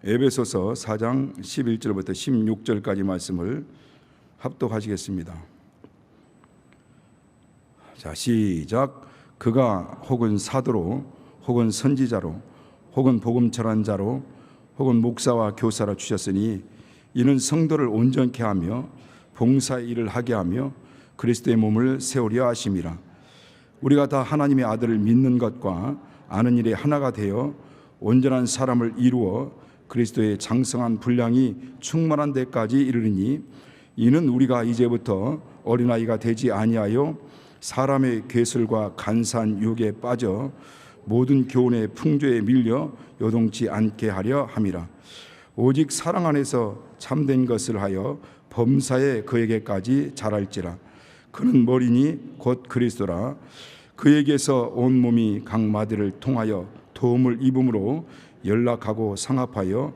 에베소서 4장 11절부터 16절까지 말씀을 합독하시겠습니다. 자, 시작. 그가 혹은 사도로 혹은 선지자로 혹은 복음 전환자로 혹은 목사와 교사라 주셨으니 이는 성도를 온전케 하며 봉사의 일을 하게 하며 그리스도의 몸을 세우려 하심이라. 우리가 다 하나님의 아들을 믿는 것과 아는 일에 하나가 되어 온전한 사람을 이루어 그리스도의 장성한 분량이 충만한 데까지 이르리니 이는 우리가 이제부터 어린아이가 되지 아니하여 사람의 괴술과 간사한 유혹에 빠져 모든 교훈의 풍조에 밀려 요동치 않게 하려 함이라. 오직 사랑 안에서 참된 것을 하여 범사에 그에게까지 자랄지라. 그는 머리니 곧 그리스도라. 그에게서 온 몸이 각 마디를 통하여 도움을 입음으로 연락하고 상합하여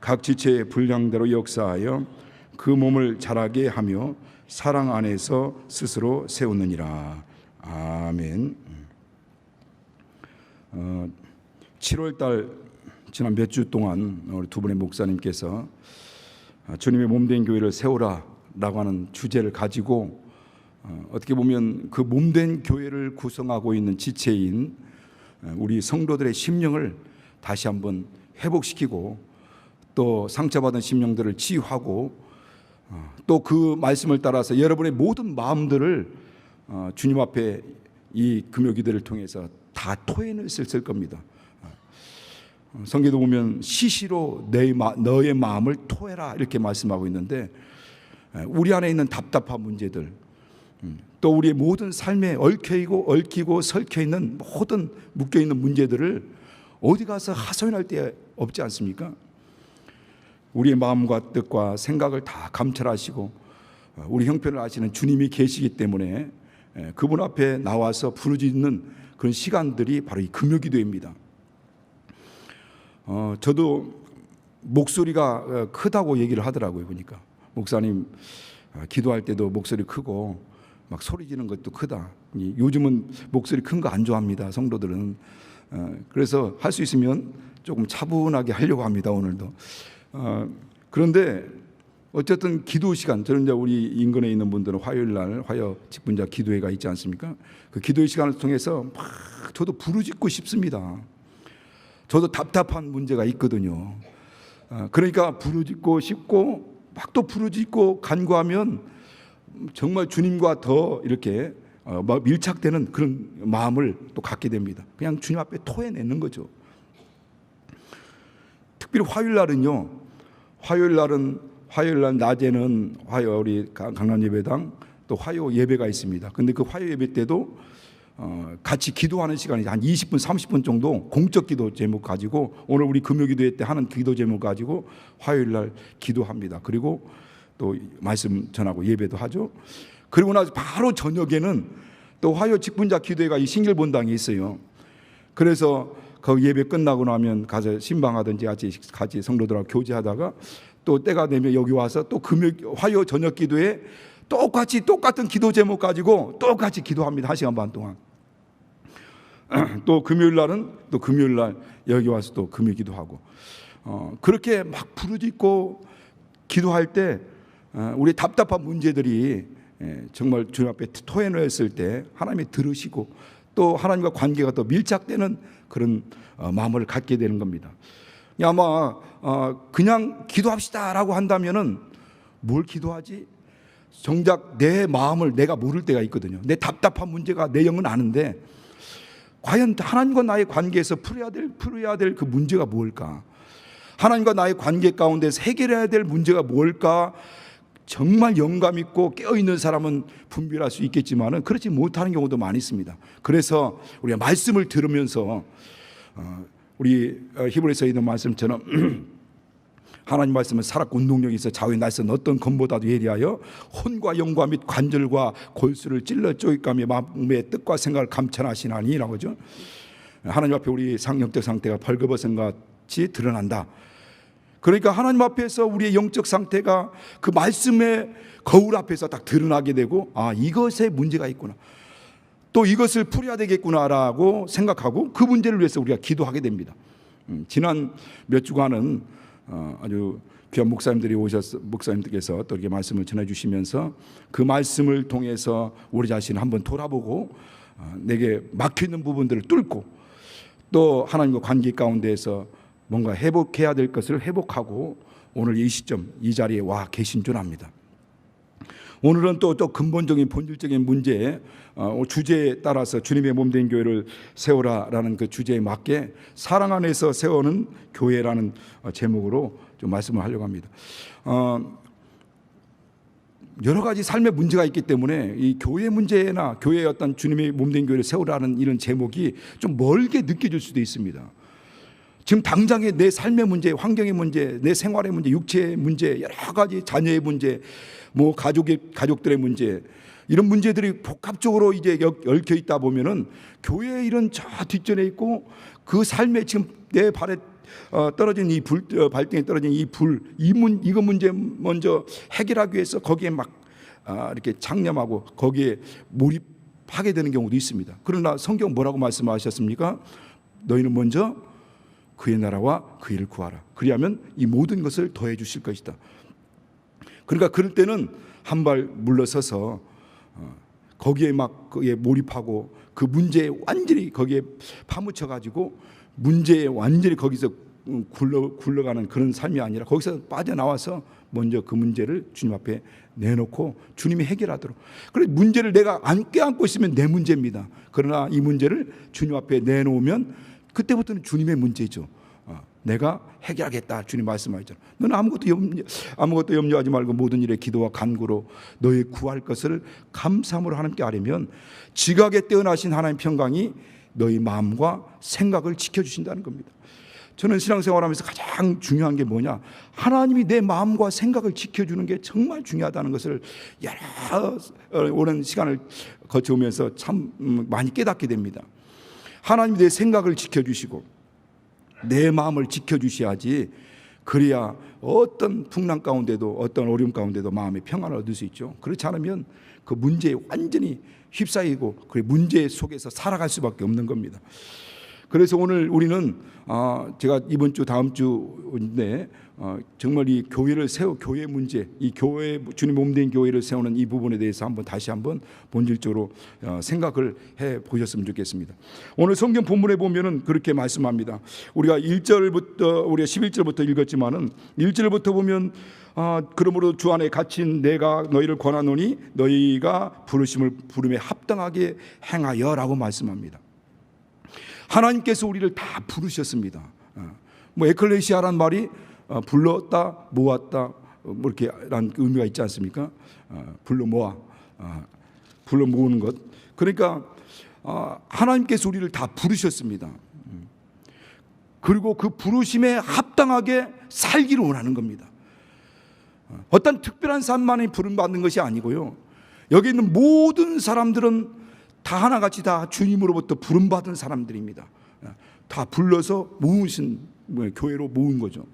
각 지체의 분량대로 역사하여 그 몸을 자라게 하며 사랑 안에서 스스로 세우느니라. 아멘. 7월달 지난 몇 주 동안 우리 두 분의 목사님께서 주님의 몸된 교회를 세우라라고 하는 주제를 가지고 어떻게 보면 그 몸된 교회를 구성하고 있는 지체인 우리 성도들의 심령을 다시 한번 회복시키고 또 상처받은 심령들을 치유하고 또 그 말씀을 따라서 여러분의 모든 마음들을 주님 앞에 이 금요기도를 통해서 다 토해냈을 겁니다. 성경도 보면 시시로 너의 마음을 토해라 이렇게 말씀하고 있는데 우리 안에 있는 답답한 문제들 또 우리의 모든 삶에 얽히고 설켜있는 모든 묶여있는 문제들을 어디 가서 하소연할 데 없지 않습니까? 우리의 마음과 뜻과 생각을 다 감찰하시고 우리 형편을 아시는 주님이 계시기 때문에 그분 앞에 나와서 부르짖는 그런 시간들이 바로 이 금요기도입니다. 저도 목소리가 크다고 얘기를 하더라고요. 보니까 목사님 기도할 때도 목소리 크고 막 소리 지르는 것도 크다. 요즘은 목소리 큰 거 안 좋아합니다. 성도들은. 그래서 할 수 있으면 조금 차분하게 하려고 합니다. 오늘도. 그런데 어쨌든 기도 시간, 저는 이제 우리 인근에 있는 분들은 화요일 날 화요 직분자 기도회가 있지 않습니까? 그 기도회 시간을 통해서 막 저도 부르짖고 싶습니다. 저도 답답한 문제가 있거든요. 그러니까 부르짖고 싶고 막 또 부르짖고 간구하면 정말 주님과 더 이렇게 밀착되는 그런 마음을 또 갖게 됩니다. 그냥 주님 앞에 토해내는 거죠. 특별히 화요일 날 낮에는 화요 우리 강남 예배당 또 화요 예배가 있습니다. 근데 그 화요 예배 때도 같이 기도하는 시간이 한 20분, 30분 정도 공적 기도 제목 가지고 오늘 우리 금요기도회 때 하는 기도 제목 가지고 화요일 날 기도합니다. 그리고 또 말씀 전하고 예배도 하죠. 그리고 나서 바로 저녁에는 또 화요 직분자 기도회가 이 신길본당에 있어요. 그래서 그 예배 끝나고 나면 가서 신방하든지 같이 성도들하고 교제하다가 또 때가 되면 여기 와서 또 화요 저녁 기도회 똑같은 기도 제목 가지고 똑같이 기도합니다. 1시간 반 동안. 또 금요일 날 여기 와서 또 금요 기도하고 그렇게 막 부르짖고 기도할 때 우리 답답한 문제들이 정말 주님 앞에 토해냈을 때 하나님이 들으시고 또 하나님과 관계가 더 밀착되는 그런 마음을 갖게 되는 겁니다. 아마 그냥 기도합시다라고 한다면은 뭘 기도하지? 정작 내 마음을 내가 모를 때가 있거든요. 내 답답한 문제가 내 영은 아는데 과연 하나님과 나의 관계에서 풀어야 될 그 문제가 뭘까? 하나님과 나의 관계 가운데서 해결해야 될 문제가 뭘까? 정말 영감 있고 깨어있는 사람은 분별할 수 있겠지만 그렇지 못하는 경우도 많이 있습니다. 그래서 우리가 말씀을 들으면서 우리 히브리서에 있는 말씀처럼 하나님 말씀은 살았고 운동력이 있어 좌우의 날선 어떤 검보다도 예리하여 혼과 영과 및 관절과 골수를 찔러 쪼개가며 마음의 뜻과 생각을 감찰하시나니라고 하죠. 하나님 앞에 우리 영적 상태가 벌거벗은 것 같이 드러난다. 그러니까 하나님 앞에서 우리의 영적 상태가 그 말씀의 거울 앞에서 딱 드러나게 되고 이것에 문제가 있구나. 또 이것을 풀어야 되겠구나라고 생각하고 그 문제를 위해서 우리가 기도하게 됩니다. 지난 몇 주간은 아주 귀한 목사님들께서 또 이렇게 말씀을 전해주시면서 그 말씀을 통해서 우리 자신을 한번 돌아보고 내게 막혀있는 부분들을 뚫고 또 하나님과 관계 가운데에서 뭔가 회복해야 될 것을 회복하고 오늘 이 시점 이 자리에 와 계신 줄 압니다. 오늘은 또 근본적인 본질적인 문제 주제에 따라서 주님의 몸된 교회를 세우라라는 그 주제에 맞게 사랑 안에서 세우는 교회라는 제목으로 좀 말씀을 하려고 합니다. 여러 가지 삶의 문제가 있기 때문에 이 교회 문제나 교회의 어떤 주님의 몸된 교회를 세우라는 이런 제목이 좀 멀게 느껴질 수도 있습니다. 지금 당장의 내 삶의 문제, 환경의 문제, 내 생활의 문제, 육체의 문제, 여러 가지 자녀의 문제, 뭐 가족들의 문제, 이런 문제들이 복합적으로 이제 얽혀 있다 보면은 교회의 이런 저 뒷전에 있고 그 삶에 지금 내 발에 떨어진 이 발등에 떨어진 이거 문제 먼저 해결하기 위해서 거기에 막 이렇게 창념하고 거기에 몰입하게 되는 경우도 있습니다. 그러나 성경 뭐라고 말씀하셨습니까? 너희는 먼저 그의 나라와 그 일을 구하라. 그리하면 이 모든 것을 더해 주실 것이다. 그러니까 그럴 때는 한 발 물러서서 거기에 막 거기에 몰입하고 그 문제에 완전히 거기에 파묻혀 가지고 문제에 완전히 거기서 굴러가는 그런 삶이 아니라 거기서 빠져나와서 먼저 그 문제를 주님 앞에 내놓고 주님이 해결하도록. 그래서 문제를 내가 안 껴안고 있으면 내 문제입니다. 그러나 이 문제를 주님 앞에 내놓으면 그때부터는 주님의 문제죠. 내가 해결하겠다 주님 말씀하셨잖아요. 너는 아무것도 염려하지 말고 모든 일에 기도와 간구로 너희 구할 것을 감사함으로 하나님께 아뢰면 지각에 뛰어나신 하나님 평강이 너희 마음과 생각을 지켜주신다는 겁니다. 저는 신앙생활하면서 가장 중요한 게 뭐냐, 하나님이 내 마음과 생각을 지켜주는 게 정말 중요하다는 것을 여러 오랜 시간을 거쳐오면서 참 많이 깨닫게 됩니다. 하나님이 내 생각을 지켜주시고 내 마음을 지켜주셔야지, 그래야 어떤 풍랑 가운데도 어떤 어려움 가운데도 마음의 평안을 얻을 수 있죠. 그렇지 않으면 그 문제에 완전히 휩싸이고 그 문제 속에서 살아갈 수밖에 없는 겁니다. 그래서 오늘 우리는 제가 이번 주 다음 주인데 정말 이 교회를 교회 문제, 이 교회 주님 몸된 교회를 세우는 이 부분에 대해서 다시 한번 본질적으로 생각을 해 보셨으면 좋겠습니다. 오늘 성경 본문에 보면은 그렇게 말씀합니다. 우리가 1절부터 우리가 11절부터 읽었지만은 1절부터 보면 그러므로 주 안에 갇힌 내가 너희를 권하노니 너희가 부름에 합당하게 행하여라고 말씀합니다. 하나님께서 우리를 다 부르셨습니다. 뭐 에클레시아란 말이 불렀다, 모았다, 뭐 이렇게란 의미가 있지 않습니까? 불러 모으는 것. 그러니까 하나님께서 우리를 다 부르셨습니다. 그리고 그 부르심에 합당하게 살기를 원하는 겁니다. 어떤 특별한 사람만이 부름받는 것이 아니고요. 여기 있는 모든 사람들은 다 하나같이 다 주님으로부터 부름받은 사람들입니다. 다 불러서 모으신 교회로 모은 거죠.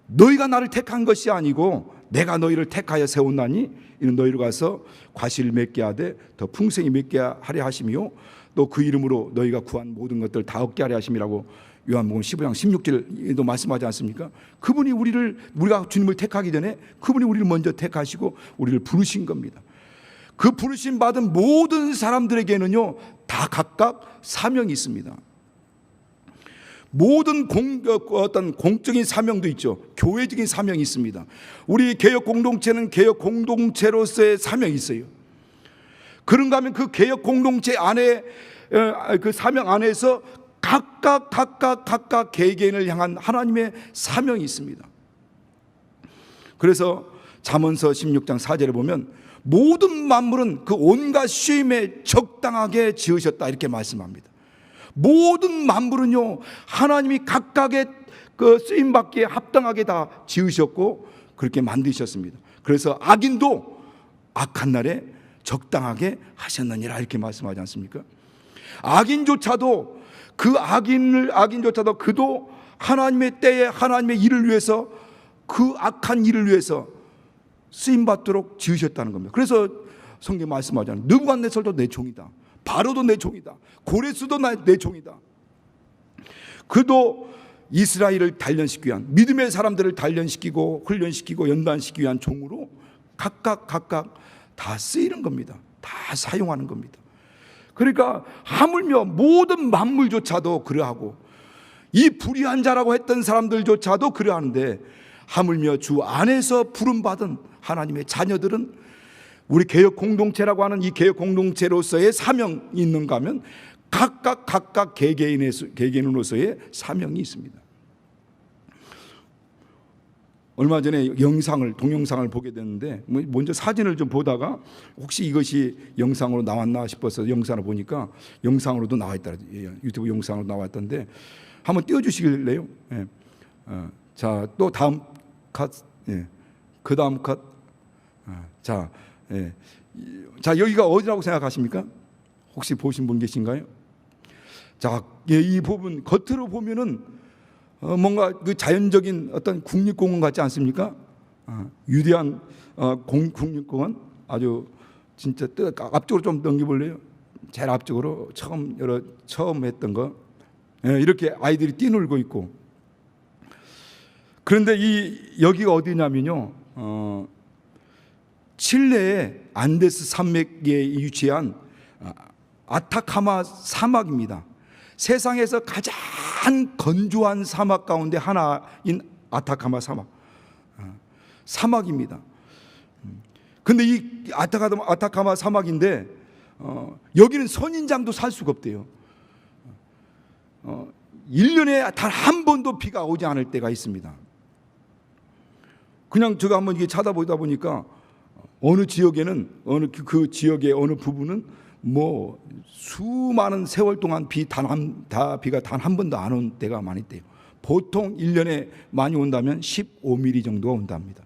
너희가 나를 택한 것이 아니고 내가 너희를 택하여 세웠나니 이는 너희를 가서 과실을 맺게 하되 더 풍성히 맺게 하려 하심이요 또 그 이름으로 너희가 구한 모든 것들 다 얻게 하려 하심이라고 요한복음 15장 16절에도 말씀하지 않습니까? 그분이 우리가 주님을 택하기 전에 그분이 우리를 먼저 택하시고 우리를 부르신 겁니다. 그 부르심 받은 모든 사람들에게는요 다 각각 사명이 있습니다. 모든 어떤 공적인 사명도 있죠. 교회적인 사명이 있습니다. 우리 개혁 공동체는 개혁 공동체로서의 사명이 있어요. 그런가 하면 그 개혁 공동체 안에 그 사명 안에서 각각 개개인을 향한 하나님의 사명이 있습니다. 그래서 잠언서 16장 4절에 보면 모든 만물은 그 온갖 쉼에 적당하게 지으셨다 이렇게 말씀합니다. 모든 만물은요 하나님이 각각의 그 쓰임받기에 합당하게 다 지으셨고 그렇게 만드셨습니다. 그래서 악인도 악한 날에 적당하게 하셨느니라 이렇게 말씀하지 않습니까? 악인조차도 그도 하나님의 때에 하나님의 일을 위해서 그 악한 일을 위해서 쓰임받도록 지으셨다는 겁니다. 그래서 성경 말씀하잖아요. 느부갓네살도 내 종이다. 바로도 내 종이다. 고레스도 내 종이다. 그도 이스라엘을 단련시키기 위한, 믿음의 사람들을 단련시키고 훈련시키고 연단시키기 위한 종으로 각각 다 쓰이는 겁니다. 다 사용하는 겁니다. 그러니까 하물며 모든 만물조차도 그러하고 이 불의한 자라고 했던 사람들조차도 그러하는데, 하물며 주 안에서 부름받은 하나님의 자녀들은, 우리 개혁 공동체라고 하는 이 개혁 공동체로서의 사명이 있는가 하면 각각 개개인으로서의 사명이 있습니다. 얼마 전에 동영상을 보게 됐는데, 먼저 사진을 좀 보다가 혹시 이것이 영상으로 나왔나 싶어서 영상을 보니까 영상으로도 나와 있다, 유튜브 영상으로 나왔던데 한번 띄워주시길래요. 예. 자, 또 다음 컷, 예. 그 다음 컷. 자, 예. 자, 여기가 어디라고 생각하십니까? 혹시 보신 분 계신가요? 자, 예, 이 부분 겉으로 보면은 뭔가 그 자연적인 어떤 국립공원 같지 않습니까? 위대한 국립공원, 아주 진짜 앞쪽으로 좀 넘겨볼래요? 제일 앞쪽으로 처음 했던 거, 예, 이렇게 아이들이 뛰놀고 있고. 그런데 여기가 어디냐면요, 칠레의 안데스 산맥에 위치한 아타카마 사막입니다. 세상에서 가장 건조한 사막 가운데 하나인 아타카마 사막입니다. 근데 이 아타카마 사막인데 여기는 선인장도 살 수가 없대요. 1년에 단 한 번도 비가 오지 않을 때가 있습니다. 그냥 제가 한번 이게 찾아보다 보니까 어느 지역에는 그 지역의 어느 부분은 뭐 수많은 세월 동안 비가 단 한 번도 안 온 때가 많이 있대요. 보통 1년에 많이 온다면 15mm 정도가 온답니다.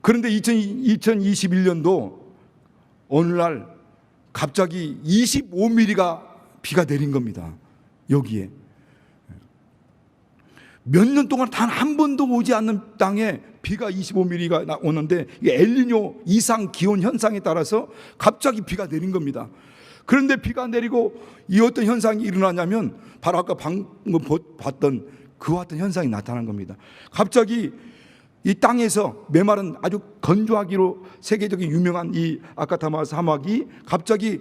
그런데 2021년도 어느 날 갑자기 25mm가 비가 내린 겁니다. 여기에 몇 년 동안 단 한 번도 오지 않는 땅에 비가 25mm가 오는데, 이게 엘니뇨 이상 기온 현상에 따라서 갑자기 비가 내린 겁니다. 그런데 비가 내리고 이 어떤 현상이 일어나냐면 바로 아까 방금 봤던 그와 같은 현상이 나타난 겁니다. 갑자기 이 땅에서 메마른 아주 건조하기로 세계적인 유명한 이 아타카마 사막이 갑자기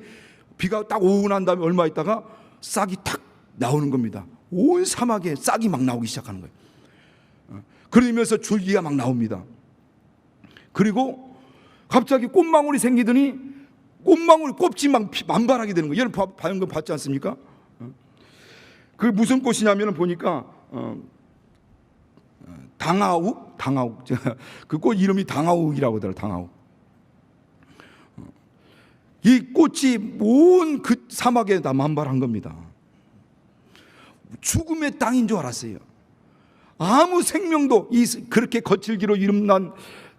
비가 딱 오고 난 다음에 얼마 있다가 싹이 탁 나오는 겁니다. 온 사막에 싹이 막 나오기 시작하는 거예요. 그러면서 줄기가 막 나옵니다. 그리고 갑자기 꽃망울이 생기더니 꽃이 막 만발하게 되는 거예요. 여러분 방금 봤지 않습니까? 그 무슨 꽃이냐면 보니까 당하욱 그 꽃 이름이 당하욱이라고 하더라고요. 당하욱. 이 꽃이 온 그 사막에 다 만발한 겁니다. 죽음의 땅인 줄 알았어요. 아무 생명도 그렇게 거칠기로 이름난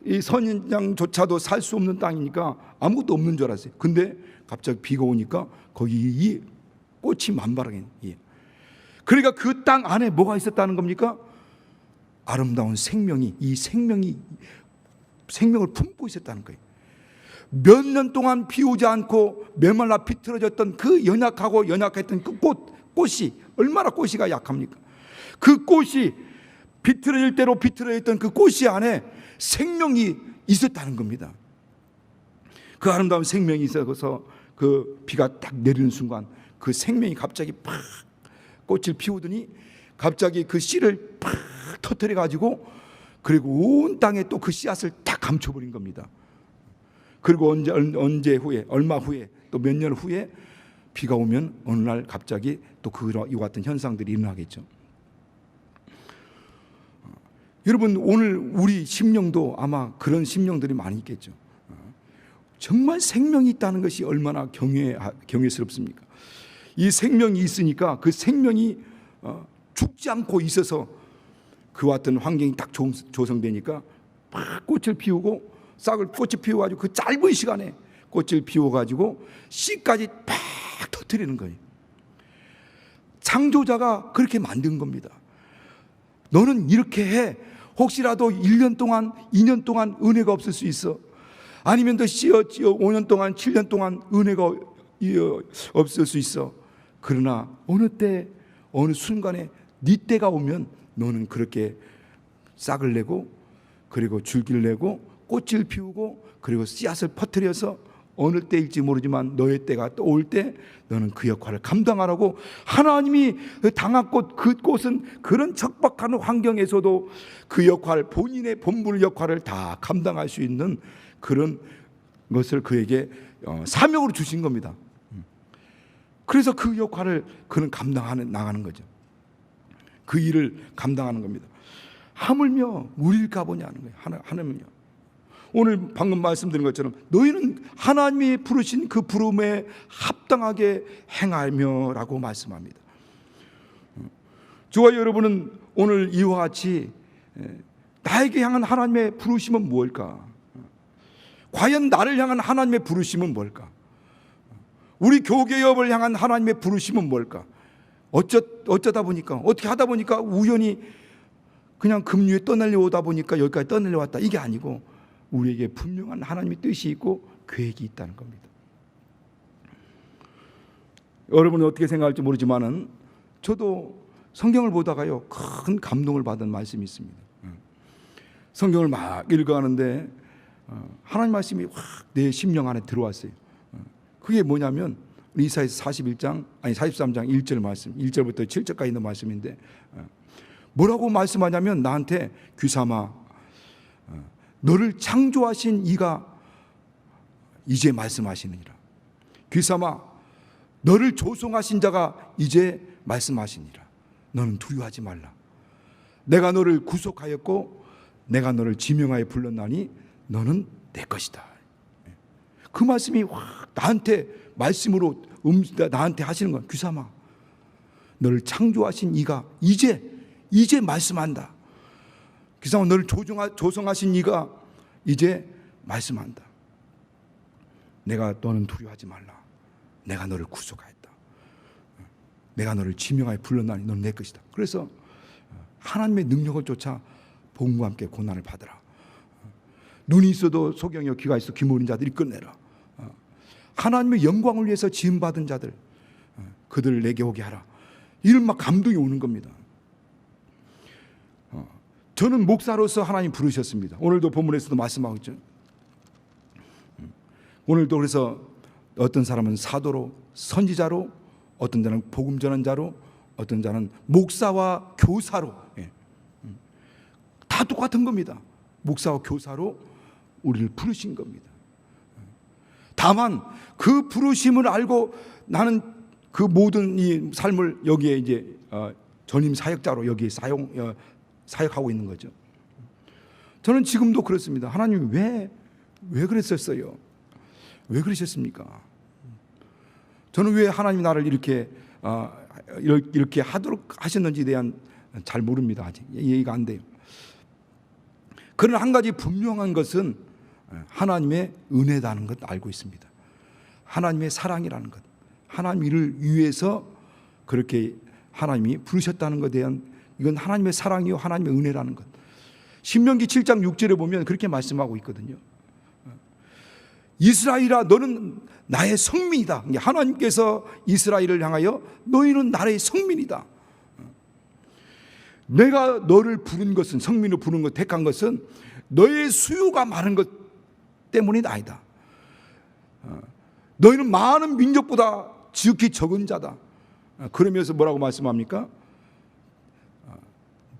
이 선인장조차도 살 수 없는 땅이니까 아무것도 없는 줄 알았어요. 근데 갑자기 비가 오니까 거기 이 꽃이 만발하게. 그러니까 그 땅 안에 뭐가 있었다는 겁니까? 아름다운 생명이, 생명을 품고 있었다는 거예요. 몇 년 동안 비 오지 않고 메말라 비틀어졌던 그 연약했던 그 꽃이 얼마나 꽃이가 약합니까? 그 꽃이 비틀어질 대로 비틀어졌던 그 꽃이 안에 생명이 있었다는 겁니다. 그 아름다운 생명이 있어서 그 비가 딱 내리는 순간 그 생명이 갑자기 팍 꽃을 피우더니 갑자기 그 씨를 팍 터뜨려 가지고 그리고 온 땅에 또 그 씨앗을 딱 감춰버린 겁니다. 그리고 얼마 후에 또 몇 년 후에 비가 오면 어느 날 갑자기 또 이와 같은 현상들이 일어나겠죠. 여러분, 오늘 우리 심령도 아마 그런 심령들이 많이 있겠죠. 정말 생명이 있다는 것이 얼마나 경외스럽습니까? 이 생명이 있으니까 그 생명이 죽지 않고 있어서 그와 같은 환경이 딱 조성되니까 막 꽃을 피우고 꽃이 피워가지고 그 짧은 시간에 꽃을 피워가지고 씨까지 팍 터뜨리는 거예요. 창조자가 그렇게 만든 겁니다. 너는 이렇게 해. 혹시라도 1년 동안 2년 동안 은혜가 없을 수 있어. 아니면 더 5년 동안 7년 동안 은혜가 없을 수 있어. 그러나 어느 때 어느 순간에 네 때가 오면 너는 그렇게 싹을 내고 그리고 줄기를 내고 꽃을 피우고 그리고 씨앗을 퍼뜨려서 어느 때일지 모르지만 너의 때가 또 올 때 너는 그 역할을 감당하라고 하나님이 당한 그 꽃은 그런 척박한 환경에서도 그 역할, 본인의 본분 역할을 다 감당할 수 있는 그런 것을 그에게 사명으로 주신 겁니다. 그래서 그 역할을 그는 감당하는 나가는 거죠. 그 일을 감당하는 겁니다. 하물며 우리일까 보냐는 거예요. 하나님은요. 오늘 방금 말씀드린 것처럼 너희는 하나님이 부르신 그 부름에 합당하게 행하며라고 말씀합니다. 저와 여러분은 오늘 이와 같이 나에게 향한 하나님의 부르심은 무엇일까? 과연 나를 향한 하나님의 부르심은 뭘까? 우리 교계협을 향한 하나님의 부르심은 뭘까? 어쩌다 보니까 어떻게 하다 보니까 우연히 그냥 금류에 떠날려오다 보니까 여기까지 떠날려왔다, 이게 아니고 우리에게 분명한 하나님의 뜻이 있고 계획이 있다는 겁니다. 여러분은 어떻게 생각할지 모르지만은 저도 성경을 보다가요 큰 감동을 받은 말씀이 있습니다. 성경을 막 읽어가는데 하나님 말씀이 확 내 심령 안에 들어왔어요. 그게 뭐냐면 이사야서 43장 1절 말씀, 1절부터 7절까지 있는 말씀인데 뭐라고 말씀하냐면 나한테 귀삼아 너를 창조하신 이가 이제 말씀하시느니라. 귀삼아 너를 조성하신 자가 이제 말씀하시니라. 너는 두려워하지 말라. 내가 너를 구속하였고 내가 너를 지명하여 불렀나니 너는 내 것이다. 그 말씀이 확 나한테 말씀으로 나한테 하시는 거야. 귀삼아 너를 창조하신 이가 이제 말씀한다. 귀삼아 너를 조성하신 이가 이제 말씀한다. 너는 두려워하지 말라. 내가 너를 구속하였다. 내가 너를 지명하여 불렀나니 너는 내 것이다. 그래서 하나님의 능력을 쫓아 복음과 함께 고난을 받으라. 눈이 있어도 소경이요 귀가 있어 귀 모르는 자들이 끝내라. 하나님의 영광을 위해서 지음받은 자들 그들을 내게 오게 하라. 이런 막 감동이 오는 겁니다. 저는 목사로서 하나님 부르셨습니다. 오늘도 본문에서도 말씀하고 있죠. 오늘도 그래서 어떤 사람은 사도로 선지자로, 어떤 자는 복음 전환자로, 어떤 자는 목사와 교사로, 다 똑같은 겁니다. 목사와 교사로 우리를 부르신 겁니다. 다만 그 부르심을 알고 나는 그 모든 이 삶을 여기에 이제 전임 사역자로 여기에 사역하고 있는 거죠. 저는 지금도 그렇습니다. 하나님 왜 그랬었어요? 왜 그러셨습니까? 저는 왜 하나님 나를 이렇게 하도록 하셨는지에 대한 잘 모릅니다. 아직 이해가 안 돼요. 그러나 한 가지 분명한 것은 하나님의 은혜라는 것 알고 있습니다. 하나님의 사랑이라는 것, 하나님을 위해서 그렇게 하나님이 부르셨다는 것에 대한 이건 하나님의 사랑이요 하나님의 은혜라는 것. 신명기 7장 6절에 보면 그렇게 말씀하고 있거든요. 이스라엘아 너는 나의 성민이다. 하나님께서 이스라엘을 향하여 너희는 나의 성민이다. 내가 너를 부른 것은, 성민으로 부른 것, 택한 것은 너의 수요가 많은 것 때문이 아니다. 너희는 많은 민족보다 지극히 적은 자다. 그러면서 뭐라고 말씀합니까?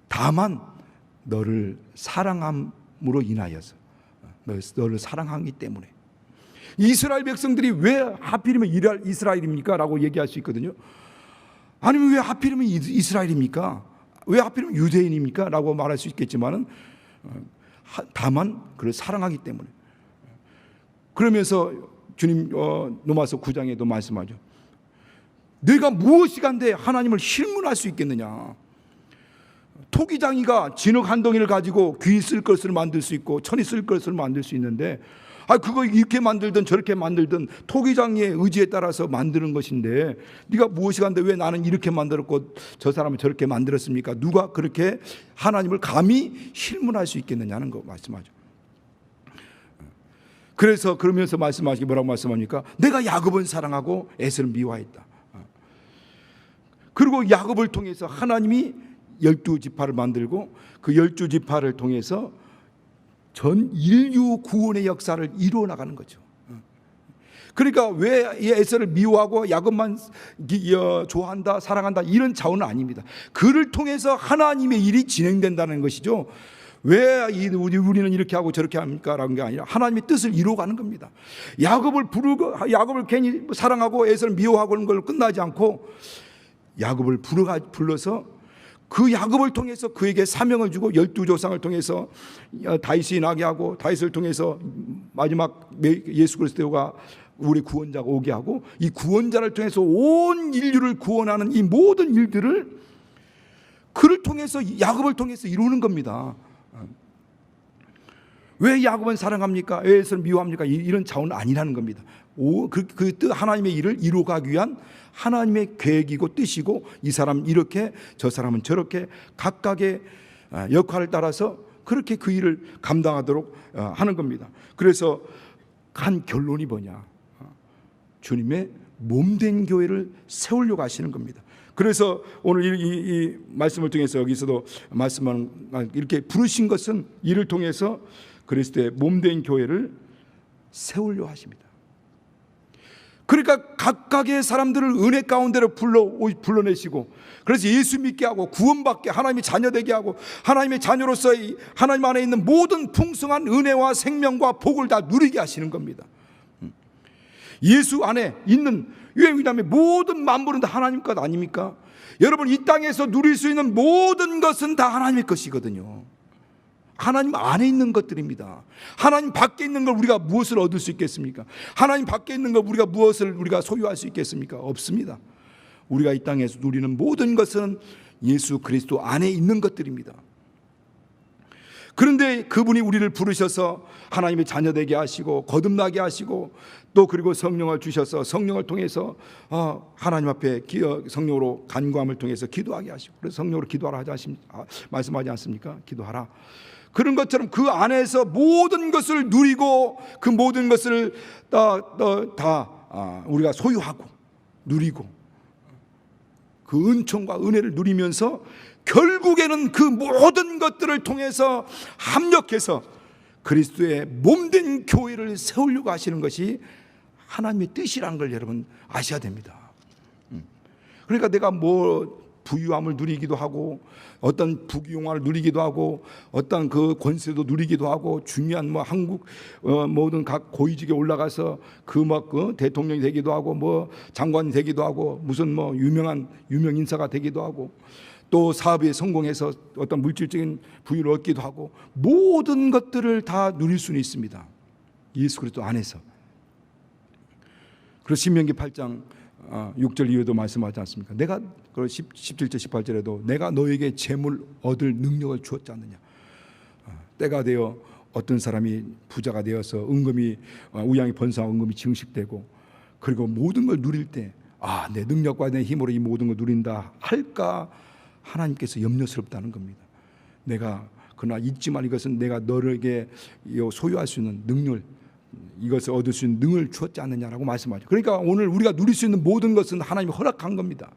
다만 너를 사랑함으로 인하여서, 너를 사랑하기 때문에. 이스라엘 백성들이 왜 하필이면 이스라엘입니까? 라고 얘기할 수 있거든요. 아니면 왜 하필이면 이스라엘입니까? 왜 하필이면 유대인입니까? 라고 말할 수 있겠지만은 다만 그를 사랑하기 때문에. 그러면서 주님 로마서 9장에도 말씀하죠. 내가 무엇이 간데 하나님을 실문할 수 있겠느냐? 토기장이가 진흙 한 덩이를 가지고 귀 쓸 것을 만들 수 있고 천이 쓸 것을 만들 수 있는데 그거 이렇게 만들든 저렇게 만들든 토기장의 의지에 따라서 만드는 것인데 네가 무엇이 간데 왜 나는 이렇게 만들었고 저 사람은 저렇게 만들었습니까? 누가 그렇게 하나님을 감히 실문할 수 있겠느냐는 거 말씀하죠. 그래서 그러면서 말씀하시기 뭐라고 말씀합니까? 내가 야곱은 사랑하고 에서는 미워했다. 그리고 야곱을 통해서 하나님이 12지파를 만들고 그 12지파를 통해서 전 인류 구원의 역사를 이루어 나가는 거죠. 그러니까 왜 에서를 미워하고 야곱만 좋아한다, 사랑한다 이런 차원은 아닙니다. 그를 통해서 하나님의 일이 진행된다는 것이죠. 왜 우리는 이렇게 하고 저렇게 합니까? 라는 게 아니라 하나님의 뜻을 이루어가는 겁니다. 야곱을 괜히 사랑하고 에서를 미워하고 하는 걸로 끝나지 않고 야곱을 불러서 그 야곱을 통해서 그에게 사명을 주고 12조상을 통해서 다윗이 나게 하고 다윗을 통해서 마지막 예수 그리스도가 우리 구원자가 오게 하고 이 구원자를 통해서 온 인류를 구원하는 이 모든 일들을 그를 통해서 야곱을 통해서 이루는 겁니다. 왜 야곱은 사랑합니까? 왜 에서를 미워합니까? 이런 차원은 아니라는 겁니다. 그 뜻 하나님의 일을 이루어가기 위한 하나님의 계획이고 뜻이고 이 사람은 이렇게 저 사람은 저렇게 각각의 역할을 따라서 그렇게 그 일을 감당하도록 하는 겁니다. 그래서 한 결론이 뭐냐? 주님의 몸된 교회를 세우려고 하시는 겁니다. 그래서 오늘 이 말씀을 통해서 여기서도 말씀하는 이렇게 부르신 것은 이를 통해서 그리스도의 몸된 교회를 세우려고 하십니다. 그러니까 각각의 사람들을 은혜 가운데로 불러내시고 그래서 예수 믿게 하고 구원받게 하나님의 자녀 되게 하고 하나님의 자녀로서 하나님 안에 있는 모든 풍성한 은혜와 생명과 복을 다 누리게 하시는 겁니다. 예수 안에 있는 왜냐하면 모든 만물은 다 하나님 것 아닙니까? 여러분 이 땅에서 누릴 수 있는 모든 것은 다 하나님의 것이거든요. 하나님 안에 있는 것들입니다. 하나님 밖에 있는 걸 우리가 무엇을 얻을 수 있겠습니까? 하나님 밖에 있는 걸 우리가 소유할 수 있겠습니까? 없습니다. 우리가 이 땅에서 누리는 모든 것은 예수 그리스도 안에 있는 것들입니다. 그런데 그분이 우리를 부르셔서 하나님의 자녀 되게 하시고 거듭나게 하시고 또 그리고 성령을 주셔서 성령을 통해서 하나님 앞에 성령으로 간구함을 통해서 기도하게 하시고 그래서 성령으로 기도하라 말씀하지 않습니까? 기도하라. 그런 것처럼 그 안에서 모든 것을 누리고 그 모든 것을 다 우리가 소유하고 누리고 그 은총과 은혜를 누리면서 결국에는 그 모든 것들을 통해서 합력해서 그리스도의 몸된 교회를 세우려고 하시는 것이 하나님의 뜻이라는 걸 여러분 아셔야 됩니다. 그러니까 내가 뭐 부유함을 누리기도 하고 어떤 부귀영화를 누리기도 하고 어떤 그 권세도 누리기도 하고 중요한 뭐 한국 모든 각 고위직에 올라가서 그 대통령이 되기도 하고 뭐 장관이 되기도 하고 무슨 뭐 유명 인사가 되기도 하고 또 사업에 성공해서 어떤 물질적인 부유를 얻기도 하고 모든 것들을 다 누릴 수는 있습니다. 예수 그리스도 안에서. 그래서 신명기 8장 6절 이후에도 말씀하지 않습니까? 내가 17절 18절에도 내가 너에게 재물 얻을 능력을 주었지 않느냐. 때가 되어 어떤 사람이 부자가 되어서 은금이 우양이 번성하고 은금이 증식되고 그리고 모든 걸 누릴 때 내 능력과 내 힘으로 이 모든 걸 누린다 할까 하나님께서 염려스럽다는 겁니다. 그러나 잊지만 이것은 내가 너에게 소유할 수 있는 능력 이것을 얻을 수 있는 능을 주었지 않느냐라고 말씀하죠. 그러니까 오늘 우리가 누릴 수 있는 모든 것은 하나님이 허락한 겁니다.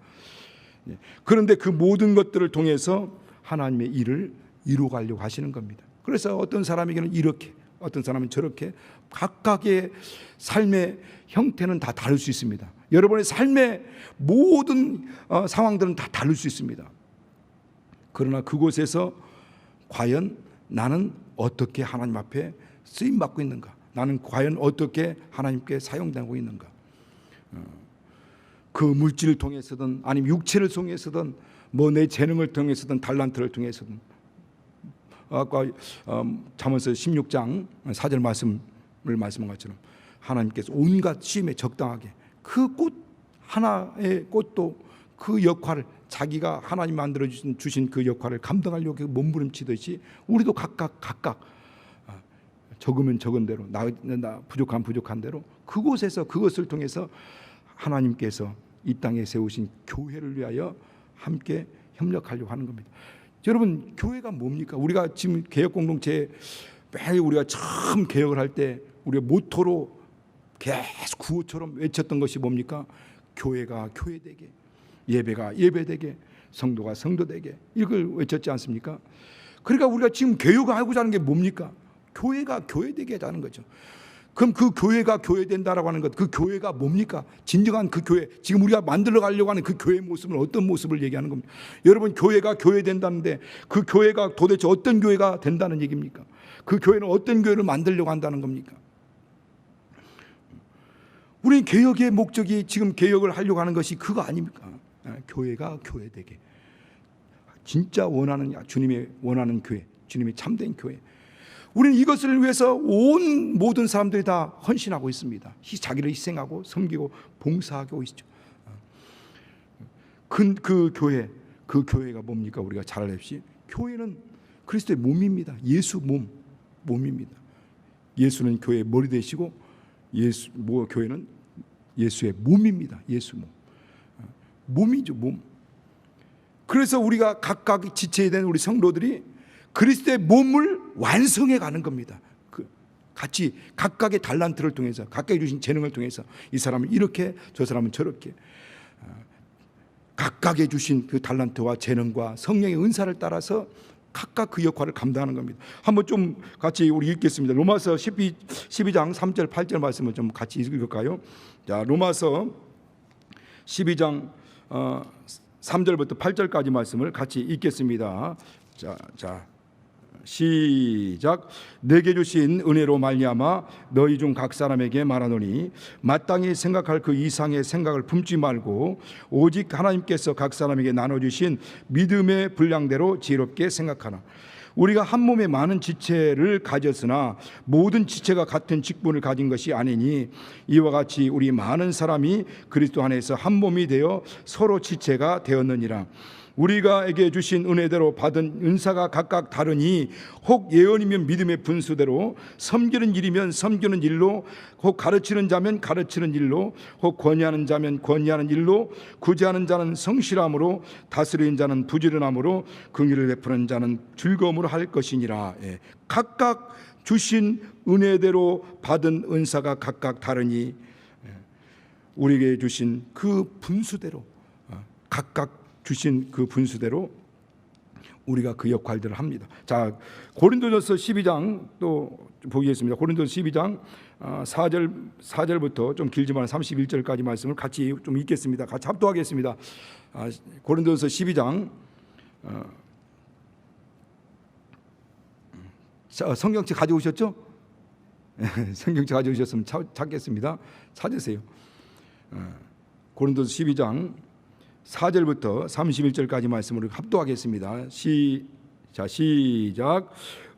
그런데 그 모든 것들을 통해서 하나님의 일을 이루어가려고 하시는 겁니다. 그래서 어떤 사람에게는 이렇게 어떤 사람은 저렇게 각각의 삶의 형태는 다 다를 수 있습니다. 여러분의 삶의 모든 상황들은 다 다를 수 있습니다. 그러나 그곳에서 과연 나는 어떻게 하나님 앞에 쓰임받고 있는가? 나는 과연 어떻게 하나님께 사용되고 있는가? 그 물질을 통해서든 아니면 육체를 통해서든 뭐 내 재능을 통해서든 달란트를 통해서든 아까 잠언서 16장 4절 말씀한 것처럼 하나님께서 온갖 시험에 적당하게 그 꽃 하나의 꽃도 그 역할을 자기가 하나님 만들어 주신 그 역할을 감당하려고 몸부림치듯이 우리도 각각 적으면 적은 대로 나 부족한 대로 그곳에서 그것을 통해서 하나님께서 이 땅에 세우신 교회를 위하여 함께 협력하려고 하는 겁니다. 여러분 교회가 뭡니까? 우리가 지금 개혁 공동체 매일 우리가 처음 개혁을 할 때 우리가 모토로 계속 구호처럼 외쳤던 것이 뭡니까? 교회가 교회되게 예배가 예배되게 성도가 성도되게, 이걸 외쳤지 않습니까? 그러니까 우리가 지금 교육하고자 하는 게 뭡니까? 교회가 교회되게 하자는 거죠. 그럼 그 교회가 교회된다라고 하는 것, 그 교회가 뭡니까? 진정한 그 교회, 지금 우리가 만들어 가려고 하는 그 교회의 모습은 어떤 모습을 얘기하는 겁니까? 여러분, 교회가 교회된다는데 그 교회가 도대체 어떤 교회가 된다는 얘기입니까? 그 교회는 어떤 교회를 만들려고 한다는 겁니까? 우리는 개혁의 목적이 지금 개혁을 하려고 하는 것이 그거 아닙니까? 교회가 교회되게, 진짜 원하는, 주님의 원하는 교회, 주님의 참된 교회. 우리는 이것을 위해서 온 모든 사람들이 다 헌신하고 있습니다. 자기를 희생하고 섬기고 봉사하고 있죠. 그 교회가 뭡니까? 우리가 잘 알듯이 교회는 그리스도의 몸입니다. 예수 몸입니다. 예수는 교회의 머리 되시고 교회는 예수의 몸입니다. 예수 몸이죠, 몸. 그래서 우리가 각각 지체에 된 우리 성도들이 그리스도의 몸을 완성해 가는 겁니다. 같이 각각의 달란트를 통해서, 각각이 주신 재능을 통해서 이 사람은 이렇게, 저 사람은 저렇게, 각각의 주신 그 달란트와 재능과 성령의 은사를 따라서 각각 그 역할을 감당하는 겁니다. 한번 좀 같이 우리 읽겠습니다. 로마서 12장 3절 8절 말씀을 좀 같이 읽을까요? 자, 로마서 12장 3절부터 8절까지 말씀을 같이 읽겠습니다. 자, 시작. 내게 주신 은혜로 말미암아 너희 중 각 사람에게 말하노니 마땅히 생각할 그 이상의 생각을 품지 말고 오직 하나님께서 각 사람에게 나눠주신 믿음의 분량대로 지혜롭게 생각하라. 우리가 한 몸에 많은 지체를 가졌으나 모든 지체가 같은 직분을 가진 것이 아니니 이와 같이 우리 많은 사람이 그리스도 안에서 한 몸이 되어 서로 지체가 되었느니라. 우리가에게 주신 은혜대로 받은 은사가 각각 다르니 혹 예언이면 믿음의 분수대로, 섬기는 일이면 섬기는 일로, 혹 가르치는 자면 가르치는 일로, 혹 권위하는 자면 권위하는 일로, 구제하는 자는 성실함으로, 다스리는 자는 부지런함으로, 긍휼을 베푸는 자는 즐거움으로 할 것이니라. 각각 주신 은혜대로 받은 은사가 각각 다르니 우리에게 주신 그 분수대로, 각각 주신 그 분수대로 우리가 그 역할들을 합니다. 자, 고린도전서 12장 또 보겠습니다. 고린도전서 12장 4절부터 좀 길지만 31절까지 말씀을 같이 좀 읽겠습니다. 같이 합독하겠습니다. 고린도전서 12장 성경책 가져오셨죠? 성경책 가져오셨으면 찾겠습니다. 찾으세요. 고린도전서 12장 4절부터 31절까지 말씀을 합독하겠습니다. 시작.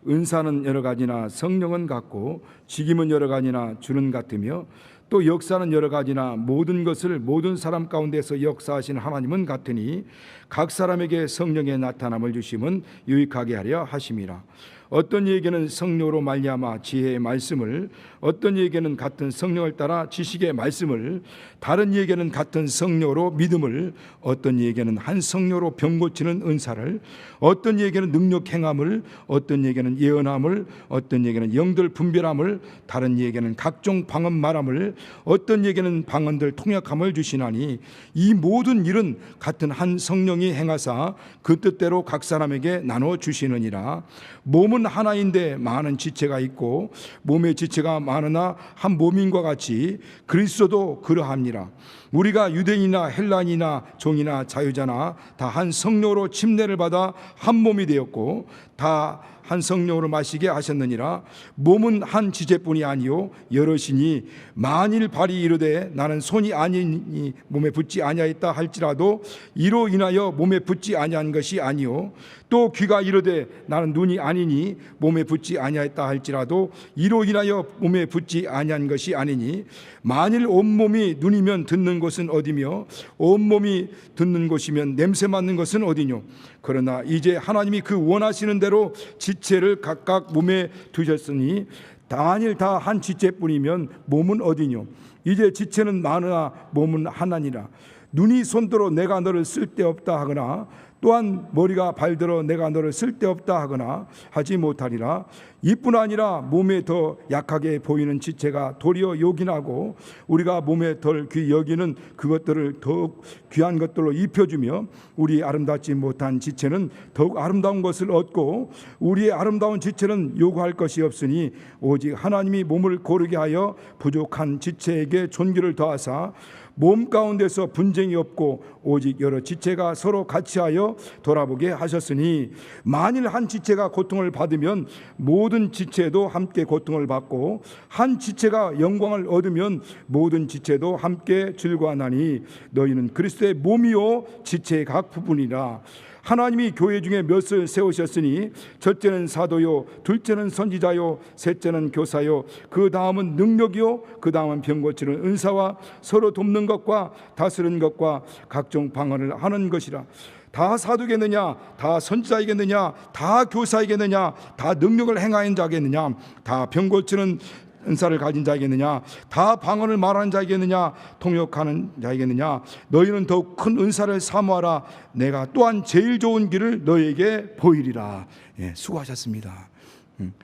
은사는 여러 가지나 성령은 같고 직임은 여러 가지나 주는 같으며 또 역사는 여러 가지나 모든 것을 모든 사람 가운데서 역사하시는 하나님은 같으니 각 사람에게 성령의 나타남을 주심은 유익하게 하려 하심이라. 어떤 이에게는 성령으로 말미암아 지혜의 말씀을, 어떤 이에게는 같은 성령을 따라 지식의 말씀을, 다른 이에게는 같은 성령으로 믿음을, 어떤 이에게는 한 성령으로 병 고치는 은사를, 어떤 이에게는 능력 행함을, 어떤 이에게는 예언함을, 어떤 이에게는 영들 분별함을, 다른 이에게는 각종 방언 말함을, 어떤 이에게는 방언들 통역함을 주시나니 이 모든 일은 같은 한 성령이 행하사 그 뜻대로 각 사람에게 나눠 주시느니라. 몸은 하나인데 많은 지체가 있고 몸의 지체가 많으나 한 몸인과 같이 그리스도도 그러합니다. 우리가 유대인이나 헬라인이나 종이나 자유자나 다 한 성령으로 침례를 받아 한 몸이 되었고 다 한 성령으로 마시게 하셨느니라. 몸은 한 지체뿐이 아니요 여럿이니 만일 발이 이르되 나는 손이 아니니 몸에 붙지 아니하였다 할지라도 이로 인하여 몸에 붙지 아니한 것이 아니요 또 귀가 이르되 나는 눈이 아니니 몸에 붙지 아니하였다 할지라도 이로 인하여 몸에 붙지 아니한 것이 아니니 만일 온몸이 눈이면 듣는 곳은 어디며 온몸이 듣는 곳이면 냄새 맡는 것은 어디뇨. 그러나 이제 하나님이 그 원하시는 대로 지체를 각각 몸에 두셨으니 만일 다 한 지체뿐이면 몸은 어디뇨. 이제 지체는 많으나 몸은 하나니라. 눈이 손들어 내가 너를 쓸데없다 하거나 또한 머리가 발들어 내가 너를 쓸데없다 하거나 하지 못하리라. 이뿐 아니라 몸에 더 약하게 보이는 지체가 도리어 요긴하고 우리가 몸에 덜 귀 여기는 그것들을 더욱 귀한 것들로 입혀주며 우리 아름답지 못한 지체는 더욱 아름다운 것을 얻고 우리의 아름다운 지체는 요구할 것이 없으니 오직 하나님이 몸을 고르게 하여 부족한 지체에게 존귀를 더하사 몸 가운데서 분쟁이 없고 오직 여러 지체가 서로 같이하여 돌아보게 하셨으니 만일 한 지체가 고통을 받으면 모든 지체도 함께 고통을 받고 한 지체가 영광을 얻으면 모든 지체도 함께 즐거워하나니 너희는 그리스도의 몸이요 지체의 각 부분이라. 하나님이 교회 중에 몇을 세우셨으니 첫째는 사도요, 둘째는 선지자요, 셋째는 교사요, 그 다음은 능력이요, 그 다음은 병 고치는 은사와 서로 돕는 것과 다스리는 것과 각종 방언을 하는 것이라. 다 사도겠느냐, 다 선지자이겠느냐, 다 교사이겠느냐, 다 능력을 행하는 자겠느냐, 다 병 고치는 은사를 가진 자이겠느냐, 다 방언을 말하는 자이겠느냐, 통역하는 자이겠느냐. 너희는 더욱 큰 은사를 사모하라. 내가 또한 제일 좋은 길을 너희에게 보이리라. 예, 수고하셨습니다.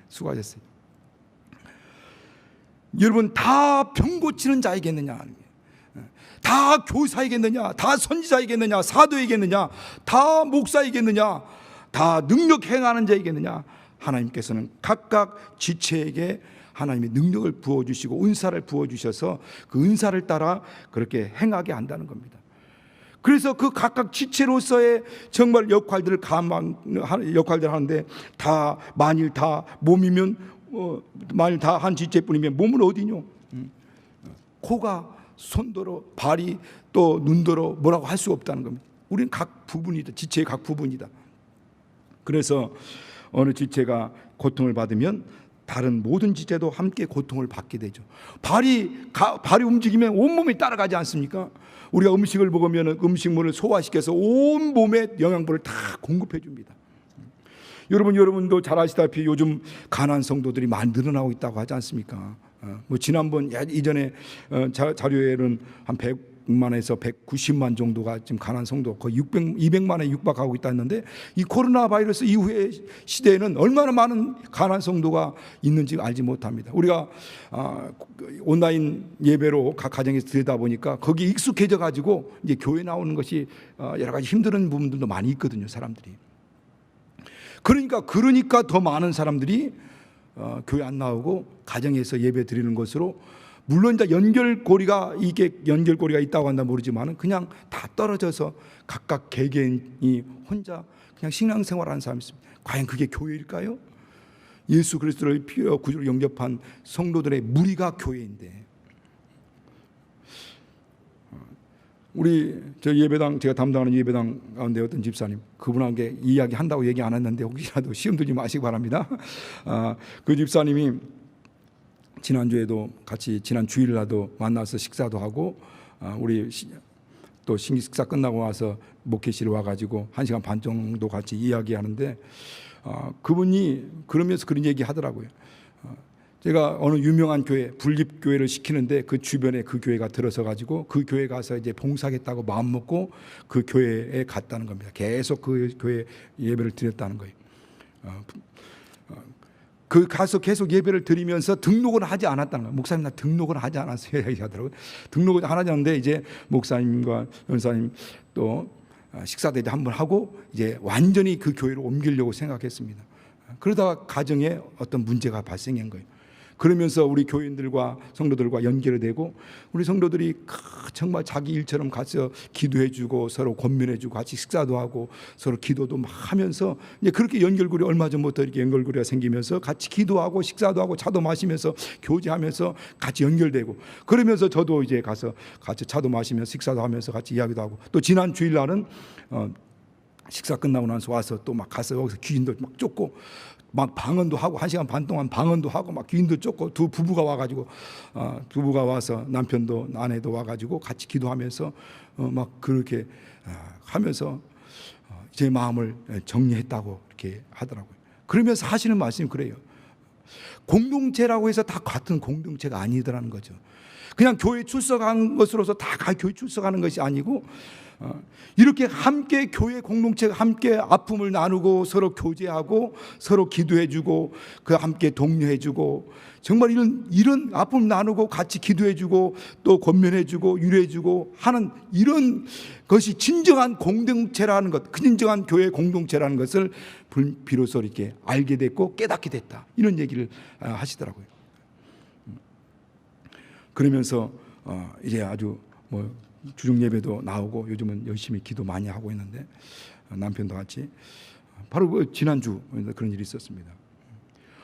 수고하셨어요. 여러분, 다 병 고치는 자이겠느냐, 다 교사이겠느냐, 다 선지자이겠느냐, 사도이겠느냐, 다 목사이겠느냐, 다 능력 행하는 자이겠느냐. 하나님께서는 각각 지체에게 하나님의 능력을 부어주시고 은사를 부어주셔서 그 은사를 따라 그렇게 행하게 한다는 겁니다. 그래서 그 각각 지체로서의 정말 역할들을 하는데 다 만일 다 몸이면 만일 다 한 지체뿐이면 몸은 어디뇨? 코가 손도로 발이 또 눈도로 뭐라고 할 수 없다는 겁니다. 우리는 각 부분이다. 지체의 각 부분이다. 그래서 어느 지체가 고통을 받으면 다른 모든 지체도 함께 고통을 받게 되죠. 발이 움직이면 온몸이 따라가지 않습니까? 우리가 음식을 먹으면 음식물을 소화시켜서 온 몸에 영양분을 다 공급해 줍니다. 여러분도 잘 아시다시피 요즘 가난한 성도들이 많이 늘어나고 있다고 하지 않습니까? 지난번 이전에 자료에는 한 100만에서 190만 정도가 지금 가난한 성도 거의 200만에 육박하고 있다 했는데 이 코로나 바이러스 이후의 시대에는 얼마나 많은 가난한 성도가 있는지 알지 못합니다. 우리가 온라인 예배로 각 가정에서 드리다 보니까 거기에 익숙해져 가지고 이제 교회 나오는 것이 여러 가지 힘든 부분들도 많이 있거든요, 사람들이. 그러니까 더 많은 사람들이 교회 안 나오고 가정에서 예배 드리는 것으로, 물론 이제 연결고리가 있다고 한다 모르지만 그냥 다 떨어져서 각각 개개인이 혼자 그냥 신앙생활하는 사람이 있습니다. 과연 그게 교회일까요? 예수 그리스도를 피와 구주로 영접한 성도들의 무리가 교회인데, 저 예배당, 제가 담당하는 예배당 가운데 어떤 집사님, 그분에게 이야기 한다고 얘기 안 했는데 혹시라도 시험 들지 마시기 바랍니다. 그 집사님이 지난주에도 같이 지난 주일날도 만나서 식사도 하고 우리 또 식사 끝나고 와서 목회실에 와가지고 1시간 반 정도 같이 이야기하는데 그분이 그러면서 그런 얘기 하더라고요. 제가 어느 유명한 교회, 분립교회를 시키는데 그 주변에 그 교회가 들어서 가지고 그 교회 가서 이제 봉사하겠다고 마음 먹고 그 교회에 갔다는 겁니다. 계속 그 교회 예배를 드렸다는 거예요. 그 가서 계속 예배를 드리면서 등록은 하지 않았다는 거예요. 목사님, 나 등록은 하지 않았어요 얘기하더라고요. 등록은 안 하지 않는데 이제 목사님과 연사님 또 식사도 이제 한번 하고 이제 완전히 그 교회로 옮기려고 생각했습니다. 그러다가 가정에 어떤 문제가 발생한 거예요. 그러면서 우리 교인들과 성도들과 연결이 되고 우리 성도들이 정말 자기 일처럼 가서 기도해주고 서로 권면해주고 같이 식사도 하고 서로 기도도 막 하면서 이제 그렇게 연결고리, 얼마 전부터 이렇게 연결고리가 생기면서 같이 기도하고 식사도 하고 차도 마시면서 교제하면서 같이 연결되고, 그러면서 저도 이제 가서 같이 차도 마시면서 식사도 하면서 같이 이야기도 하고, 또 지난 주일날은 식사 끝나고 나서 와서 또 막 가서 여기서 귀인도 막 쫓고 막 방언도 하고 1시간 반 동안 방언도 하고 막 귀인도 쫓고 두 부부가 와가지고 부부가 와서 남편도 아내도 와가지고 같이 기도하면서 막 그렇게 하면서 제 마음을 정리했다고 이렇게 하더라고요. 그러면서 하시는 말씀이 그래요. 공동체라고 해서 다 같은 공동체가 아니더라는 거죠. 그냥 교회 출석한 것으로서 다 교회 출석하는 것이 아니고 이렇게 함께 교회 공동체가 함께 아픔을 나누고 서로 교제하고 서로 기도해주고 그 함께 독려해주고 정말 이런 아픔을 나누고 같이 기도해주고 또 권면해주고 위로해주고 하는 이런 것이 진정한 공동체라는 것, 진정한 교회 공동체라는 것을 비로소 이렇게 알게 됐고 깨닫게 됐다, 이런 얘기를 하시더라고요. 그러면서 이제 아주 뭐 주중 예배도 나오고 요즘은 열심히 기도 많이 하고 있는데 남편도 같이 바로 그 지난주 그런 일이 있었습니다.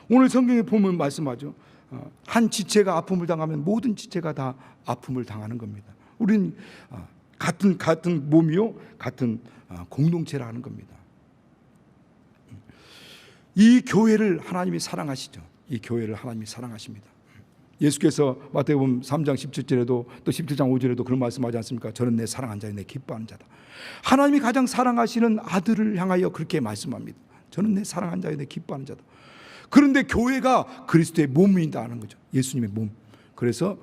오늘 성경에 보면 말씀하죠. 한 지체가 아픔을 당하면 모든 지체가 다 아픔을 당하는 겁니다. 우리는 같은 몸이요, 같은 공동체라는 겁니다. 이 교회를 하나님이 사랑하시죠. 이 교회를 하나님이 사랑하십니다. 예수께서 마태복음 3장 17절에도 또 17장 5절에도 그런 말씀하지 않습니까? 저는 내 사랑한 자요, 내 기뻐하는 자다. 하나님이 가장 사랑하시는 아들을 향하여 그렇게 말씀합니다. 저는 내 사랑한 자요, 내 기뻐하는 자다. 그런데 교회가 그리스도의 몸이다는 거죠. 예수님의 몸. 그래서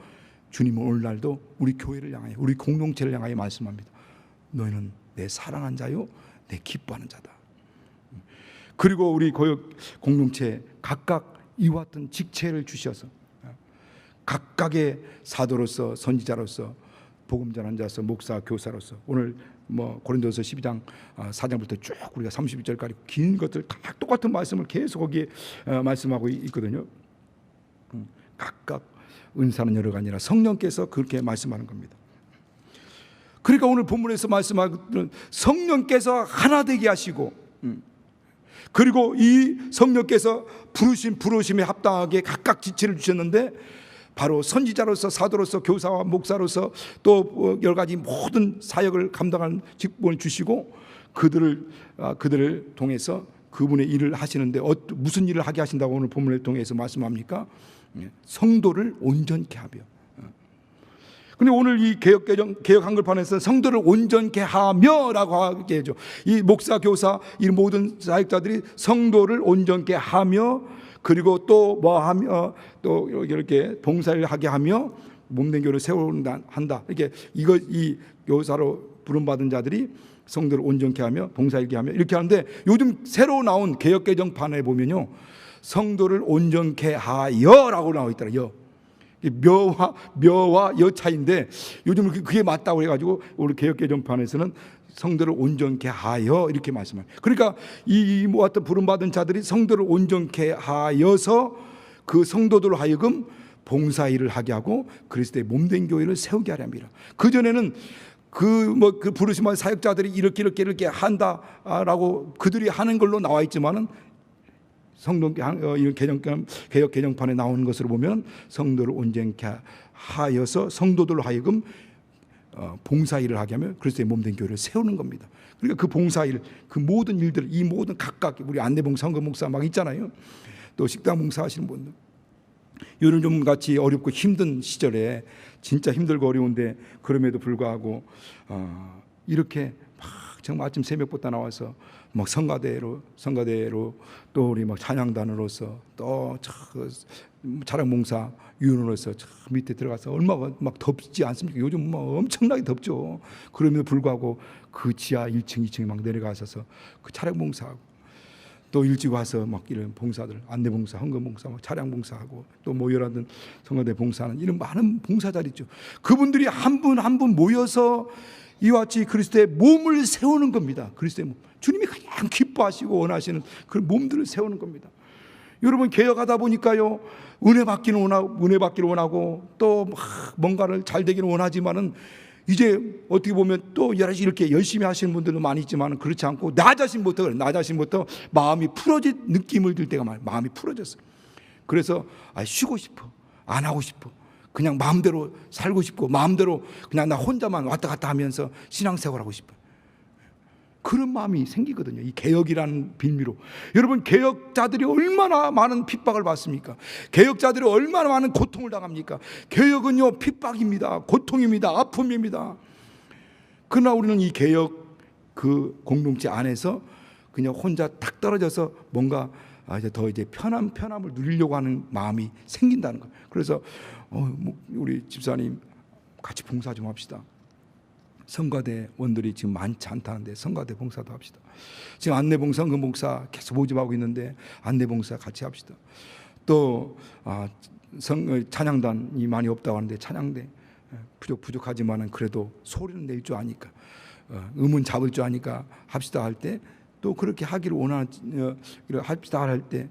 주님은 오늘날도 우리 교회를 향하여, 우리 공동체를 향하여 말씀합니다. 너희는 내 사랑한 자요, 내 기뻐하는 자다. 그리고 우리 공동체 각각 이와 같은 직책을 주셔서 각각의 사도로서, 선지자로서, 복음 전환자로서, 목사, 교사로서, 오늘 뭐 고린도서 12장 4장부터 쭉 우리가 31절까지 긴 것들 다 똑같은 말씀을 계속 거기에 말씀하고 있거든요. 각각 은사는 여러가 아니라 성령께서 그렇게 말씀하는 겁니다. 그러니까 오늘 본문에서 말씀하는 성령께서 하나 되게 하시고, 그리고 이 성령께서 부르심에 합당하게 각각 지체를 주셨는데, 바로 선지자로서, 사도로서, 교사와 목사로서 또 여러 가지 모든 사역을 감당하는 직분을 주시고 그들을 통해서 그분의 일을 하시는데 무슨 일을 하게 하신다고 오늘 본문을 통해서 말씀합니까? 성도를 온전케 하며. 근데 오늘 이 개역 한글판에서 성도를 온전케 하며라고 하게 해줘. 이 목사, 교사, 이 모든 사역자들이 성도를 온전케 하며, 그리고 또 뭐 하며, 또 이렇게 봉사를 하게 하며 몸된 교회를 세운다 한다. 이렇게 이 교사로 부름받은 자들이 성도를 온전케 하며 봉사일게 하며 이렇게 하는데, 요즘 새로 나온 개역 개정판에 보면요, 성도를 온전케 하여라고 나와 있더라고요. 묘와 여 차인데 요즘 그게 맞다고 해가지고 우리 개역 개정판에서는 성도를 온전케 하여 이렇게 말씀해요. 그러니까 이 모았던 부름받은 자들이 성도를 온전케 하여서 그 성도들로 하여금 봉사일을 하게 하고 그리스도의 몸된 교회를 세우게 하려 합니다. 그 전에는 그 부르심한 사역자들이 이렇게 한다라고 그들이 하는 걸로 나와 있지만은 개역 개정판에 나오는 것으로 보면 성도를 온전케 하여서 성도들로 하여금 봉사일을 하게 하며 그리스도의 몸된 교회를 세우는 겁니다. 그러니까 그 봉사일, 그 모든 일들, 이 모든 각각 우리 안내봉사, 헌금봉사 막 있잖아요. 또 식당 봉사 하시는 분들, 요즘 같이 어렵고 힘든 시절에 진짜 힘들고 어려운데 그럼에도 불구하고 이렇게 막 정말 아침 새벽부터 나와서 막 성가대로 또 우리 막 찬양단으로서 또 찬양봉사 위원으로서 밑에 들어가서 얼마나 막 덥지 않습니까? 요즘 뭐 엄청나게 덥죠. 그럼에도 불구하고 그 지하 1층, 2층에 막 내려가서 그 찬양봉사하고 또 일찍 와서 막 이런 봉사들, 안내봉사, 헌금봉사, 막 차량봉사하고 또 모여라든 성가대 봉사하는 이런 많은 봉사자들 있죠. 그분들이 한 분 한 분 모여서 이와 같이 그리스도의 몸을 세우는 겁니다. 그리스도의 몸. 주님이 가장 기뻐하시고 원하시는 그 몸들을 세우는 겁니다. 여러분 개혁하다 보니까요, 은혜 받기를 원하고 또 뭔가를 잘 되기를 원하지만은 이제 어떻게 보면 또 이렇게 열심히 하시는 분들도 많이 있지만 그렇지 않고 나 자신부터 마음이 풀어진 느낌을 들 때가 많아요. 마음이 풀어졌어요. 그래서 쉬고 싶어, 안 하고 싶어, 그냥 마음대로 살고 싶고 마음대로 그냥 나 혼자만 왔다 갔다 하면서 신앙생활하고 싶어요. 그런 마음이 생기거든요. 이 개혁이라는 빌미로. 여러분 개혁자들이 얼마나 많은 핍박을 받습니까? 개혁자들이 얼마나 많은 고통을 당합니까? 개혁은요 핍박입니다. 고통입니다. 아픔입니다. 그러나 우리는 이 개혁 그 공동체 안에서 그냥 혼자 탁 떨어져서 뭔가 이제 편함을 누리려고 하는 마음이 생긴다는 거예요. 그래서 우리 집사님 같이 봉사 좀 합시다. 성가대원들이 지금 많지 않다는데 성가대 봉사도 합시다. 지금 안내봉사, 응급봉사 계속 모집하고 있는데 안내봉사 같이 합시다. 또 찬양단이 많이 없다고 하는데 찬양대 부족하지만은 그래도 소리는 낼 줄 아니까 음은 잡을 줄 아니까 합시다 할 때 또 그렇게 하기를 합시다 할 때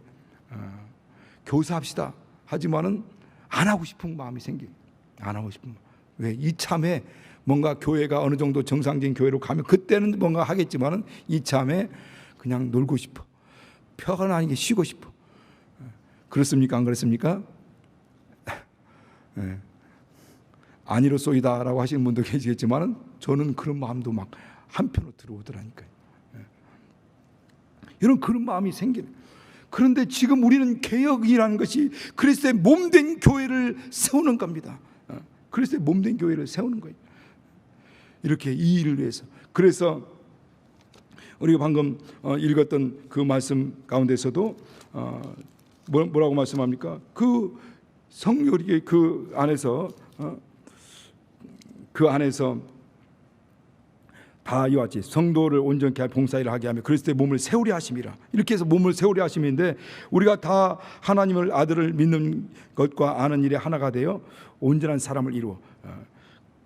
교사합시다 하지만은 안 하고 싶은 마음이 생겨요. 안 하고 싶은 마음. 왜? 이참에 뭔가 교회가 어느 정도 정상적인 교회로 가면 그때는 뭔가 하겠지만은 이참에 그냥 놀고 싶어. 편안하게 쉬고 싶어. 그렇습니까? 안 그렇습니까? 네. 아니로소이다라고 하시는 분도 계시겠지만은 저는 그런 마음도 막 한편으로 들어오더라니까요. 네. 이런 그런 마음이 생기는. 그런데 지금 우리는 개혁이라는 것이 그리스도의 몸된 교회를 세우는 겁니다. 그리스도의 몸된 교회를 세우는 거예요. 이렇게 이 일을 위해서. 그래서 우리가 방금 읽었던 그 말씀 가운데서도 뭐라고 말씀합니까? 그 성령이 그 안에서 다 이와 같이 성도를 온전케 할 봉사일을 하게 하며 그리스도의 몸을 세우려 하심이라. 이렇게 해서 몸을 세우려 하심인데 우리가 다 하나님을 아들을 믿는 것과 아는 일에 하나가 되어 온전한 사람을 이루어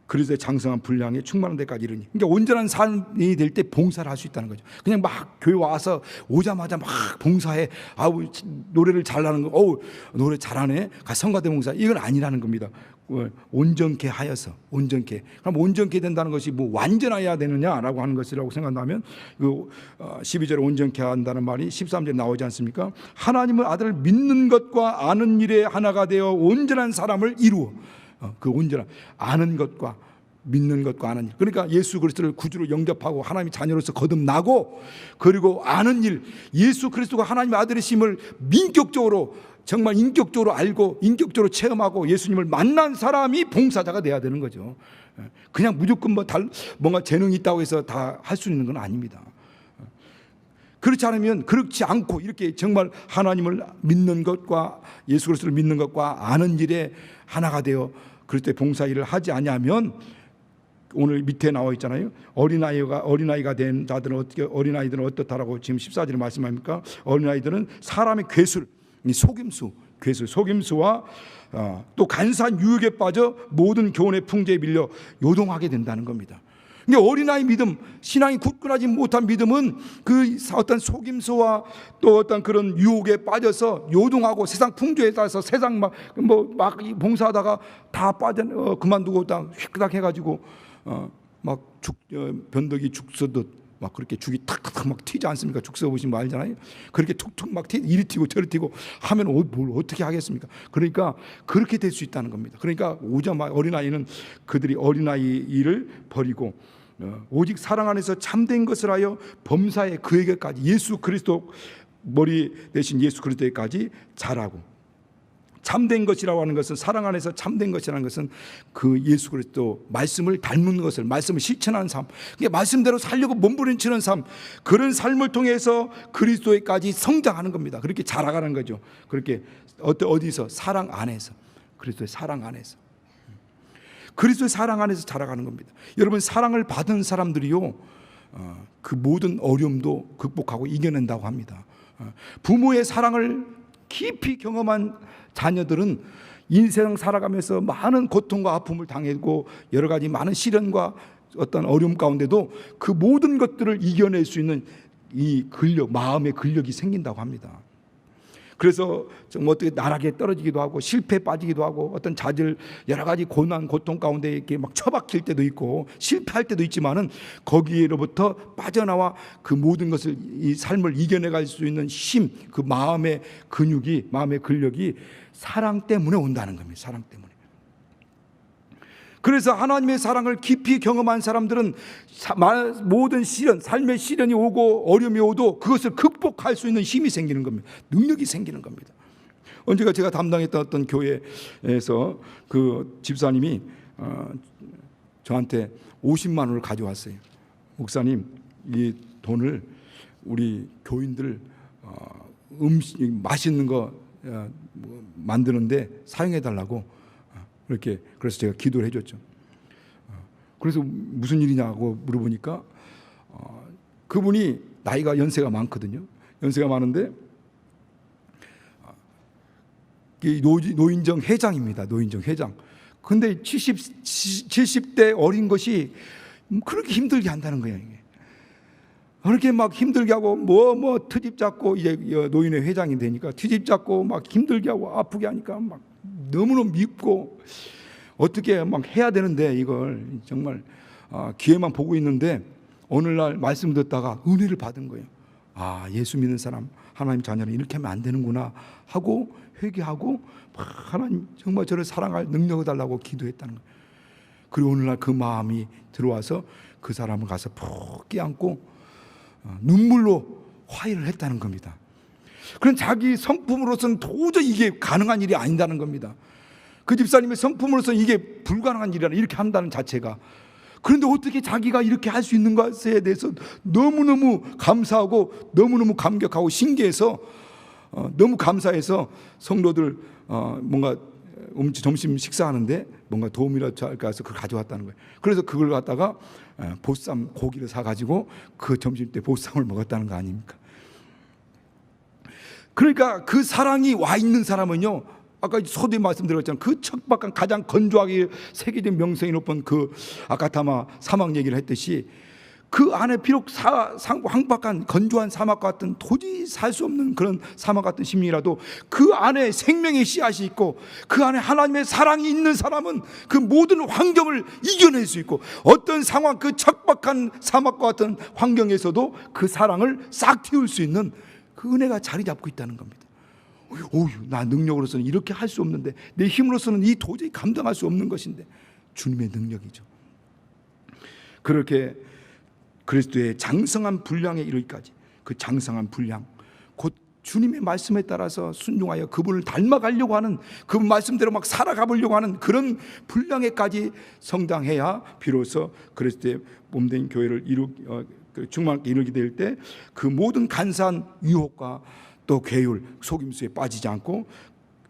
그리스도의 장성한 분량에 충만한 데까지 이르니. 그러니까 온전한 삶이 될 때 봉사를 할 수 있다는 거죠. 그냥 막 교회 와서 오자마자 막 봉사해. 아우 노래를 잘하는 거. 어우 노래 잘하네. 성가대 봉사. 이건 아니라는 겁니다. 온전케 하여서 온전케. 그럼 온전케 된다는 것이 뭐 완전해야 되느냐라고 하는 것이라고 생각한다면 그 12절에 온전케 한다는 말이 13절에 나오지 않습니까? 하나님을 아들을 믿는 것과 아는 일에 하나가 되어 온전한 사람을 이루어. 그 온전한 아는 것과 믿는 것과 아는 일. 그러니까 예수 그리스도를 구주로 영접하고 하나님의 자녀로서 거듭나고 그리고 아는 일. 예수 그리스도가 하나님의 아들이심을 민격적으로 정말 인격적으로 알고 인격적으로 체험하고 예수님을 만난 사람이 봉사자가 돼야 되는 거죠. 그냥 무조건 뭔가 재능이 있다고 해서 다 할 수 있는 건 아닙니다. 그렇지 않으면 그렇지 않고 이렇게 정말 하나님을 믿는 것과 예수 그리스도를 믿는 것과 아는 일에 하나가 되어 그리스도의 봉사 일을 하지 않으면 오늘 밑에 나와 있잖아요. 어린아이가 된 자들은 어떻게 어린아이들은 어떻다라고 지금 14절에 말씀합니까? 어린아이들은 사람의 괴술, 속임수와 또 간사한 유혹에 빠져 모든 교훈의 풍조에 밀려 요동하게 된다는 겁니다. 그러니까 어린아이 믿음, 신앙이 굳건하지 못한 믿음은 그 어떤 속임수와 또 어떤 그런 유혹에 빠져서 요동하고 세상 풍조에 따라서 세상 막 봉사하다가 다 그만두고 딱 휙딱 해가지고 변덕이 죽 서듯 막 그렇게 죽이 탁탁 막 튀지 않습니까? 죽 서 보시면 알잖아요. 그렇게 툭툭 막 이리 튀고 저리 튀고 하면 뭘 어떻게 하겠습니까? 그러니까 그렇게 될 수 있다는 겁니다. 그러니까 오자마자 어린아이는 그들이 어린아이 일을 버리고 오직 사랑 안에서 참된 것을 하여 범사에 그에게까지 예수 그리스도 머리 대신 예수 그리스도에까지 자라고. 참된 것이라고 하는 것은 사랑 안에서 참된 것이라는 것은 그 예수 그리스도 말씀을 닮는 것을 말씀을 실천하는 삶, 그러니까 말씀대로 살려고 몸부림치는 삶, 그런 삶을 통해서 그리스도에까지 성장하는 겁니다. 그렇게 자라가는 거죠. 그렇게 어디서 사랑 안에서 그리스도의 사랑 안에서 그리스도의 사랑 안에서 자라가는 겁니다. 여러분 사랑을 받은 사람들이요 그 모든 어려움도 극복하고 이겨낸다고 합니다. 부모의 사랑을 깊이 경험한 자녀들은 인생 살아가면서 많은 고통과 아픔을 당했고 여러 가지 많은 시련과 어떤 어려움 가운데도 그 모든 것들을 이겨낼 수 있는 이 근력, 마음의 근력이 생긴다고 합니다. 그래서 좀 어떻게 나락에 떨어지기도 하고 실패에 빠지기도 하고 어떤 자질 여러 가지 고난 고통 가운데 이렇게 막 처박힐 때도 있고 실패할 때도 있지만은 거기로부터 빠져나와 그 모든 것을 이 삶을 이겨내갈 수 있는 힘, 그 마음의 근육이 마음의 근력이 사랑 때문에 온다는 겁니다. 사랑 때문에. 그래서 하나님의 사랑을 깊이 경험한 사람들은 모든 시련, 삶의 시련이 오고 어려움이 오도 그것을 극복할 수 있는 힘이 생기는 겁니다. 능력이 생기는 겁니다. 언제가 제가 담당했던 어떤 교회에서 그 집사님이 저한테 50만 원을 가져왔어요. 목사님, 이 돈을 우리 교인들 음식 맛있는 거 만드는데 사용해 달라고. 그래서 제가 기도를 해줬죠. 그래서 무슨 일이냐고 물어보니까 그분이 나이가 연세가 많거든요. 연세가 많은데 노인정 회장입니다. 노인정 회장. 근데 70대 어린 것이 그렇게 힘들게 한다는 거예요. 이게. 그렇게 막 힘들게 하고 뭐 트집 잡고 이제 노인회 회장이 되니까 트집 잡고 막 힘들게 하고 아프게 하니까 막 너무너무 밉고 어떻게 막 해야 되는데 이걸 정말 기회만 보고 있는데 어느 날 말씀 듣다가 은혜를 받은 거예요. 아, 예수 믿는 사람 하나님 자녀는 이렇게 하면 안 되는구나 하고 회개하고 하나님 정말 저를 사랑할 능력을 달라고 기도했다는 거예요. 그리고 어느 날 그 마음이 들어와서 그 사람을 가서 푹 껴안고 눈물로 화해를 했다는 겁니다. 그런 자기 성품으로서는 도저히 이게 가능한 일이 아니다는 겁니다. 그 집사님의 성품으로서는 이게 불가능한 일이라 이렇게 한다는 자체가. 그런데 어떻게 자기가 이렇게 할 수 있는 것에 대해서 너무너무 감사하고 너무너무 감격하고 신기해서 너무 감사해서 성도들 뭔가 점심 식사하는데 뭔가 도움이라도 할까 해서 그걸 가져왔다는 거예요. 그래서 그걸 갖다가 보쌈 고기를 사가지고 그 점심 때 보쌈을 먹었다는 거 아닙니까? 그러니까 그 사랑이 와 있는 사람은요, 아까 서두에 말씀드렸잖아요. 그 척박한 가장 건조하게 세계적 명성이 높은 그 아카타마 사막 얘기를 했듯이 그 안에 비록 황박한 건조한 사막 같은 도저히 살 수 없는 그런 사막 같은 심리라도 그 안에 생명의 씨앗이 있고 그 안에 하나님의 사랑이 있는 사람은 그 모든 환경을 이겨낼 수 있고 어떤 상황 그 척박한 사막과 같은 환경에서도 그 사랑을 싹 틔울 수 있는 그 은혜가 자리 잡고 있다는 겁니다. 나 능력으로서는 이렇게 할 수 없는데 내 힘으로서는 이 도저히 감당할 수 없는 것인데 주님의 능력이죠. 그렇게 그리스도의 장성한 분량에 이르기까지 그 장성한 분량 곧 주님의 말씀에 따라서 순종하여 그분을 닮아가려고 하는 그분 말씀대로 막 살아가보려고 하는 그런 분량에까지 성장해야 비로소 그리스도의 몸된 교회를 충만하게 이루게 될 때 그 모든 간사한 유혹과 또 괴율 속임수에 빠지지 않고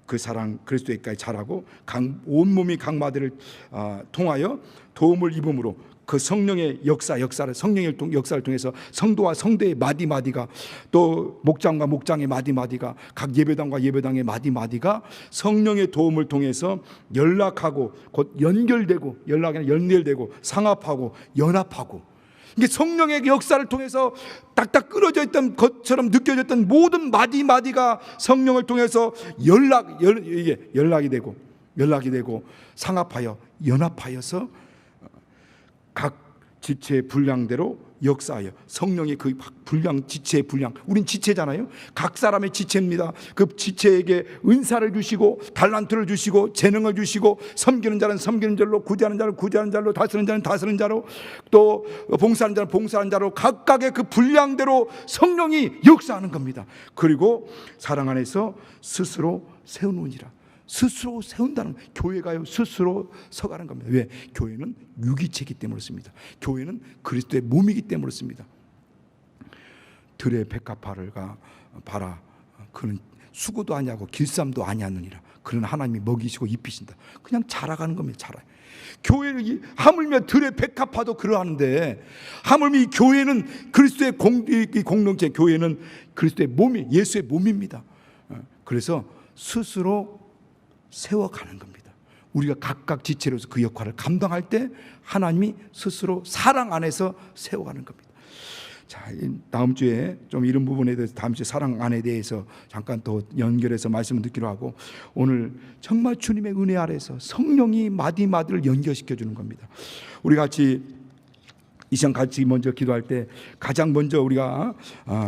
그 사랑 그리스도에까지 자라고 온몸이 각마디를 통하여 도움을 입음으로 그 성령의 성령의 역사를 통해서 성도와 성도의 마디마디가 또 목장과 목장의 마디마디가 각 예배당과 예배당의 마디마디가 성령의 도움을 통해서 연락하고 곧 연결되고 상합하고 연합하고 이게 성령의 역사를 통해서 딱딱 끊어져 있던 것처럼 느껴졌던 모든 마디마디가 성령을 통해서 연락이 되고 상합하여 연합하여서 각 지체의 분량대로 역사하여 성령의 그 분량 지체의 분량 우린 지체잖아요. 각 사람의 지체입니다. 그 지체에게 은사를 주시고 달란트를 주시고 재능을 주시고 섬기는 자는 섬기는 자로 구제하는 자는 구제하는 자로 다스리는 자는 다스리는 자로 또 봉사하는 자는 봉사하는 자로 각각의 그 분량대로 성령이 역사하는 겁니다. 그리고 사랑 안에서 스스로 세우느니라. 스스로 세운다는 교회가요 스스로 서가는 겁니다. 왜? 교회는 유기체이기 때문에 그렇습니다. 교회는 그리스도의 몸이기 때문에 그렇습니다. 들의 백합화를가 봐라 그는 수고도 아니하고 길쌈도 아니하느니라. 그는 하나님이 먹이시고 입히신다. 그냥 자라가는 겁니다. 자라. 교회를 하물며 들의 백합화도 그러하는데 하물며 이 교회는 그리스도의 공동체 교회는 그리스도의 몸이 예수의 몸입니다. 그래서 스스로 세워가는 겁니다. 우리가 각각 지체로서 그 역할을 감당할 때 하나님이 스스로 사랑 안에서 세워가는 겁니다. 자, 다음 주에 좀 이런 부분에 대해서 다음 주에 사랑 안에 대해서 잠깐 또 연결해서 말씀을 듣기로 하고 오늘 정말 주님의 은혜 아래서 성령이 마디마디를 연결시켜 주는 겁니다. 우리 같이 이 시간 같이 먼저 기도할 때 가장 먼저 우리가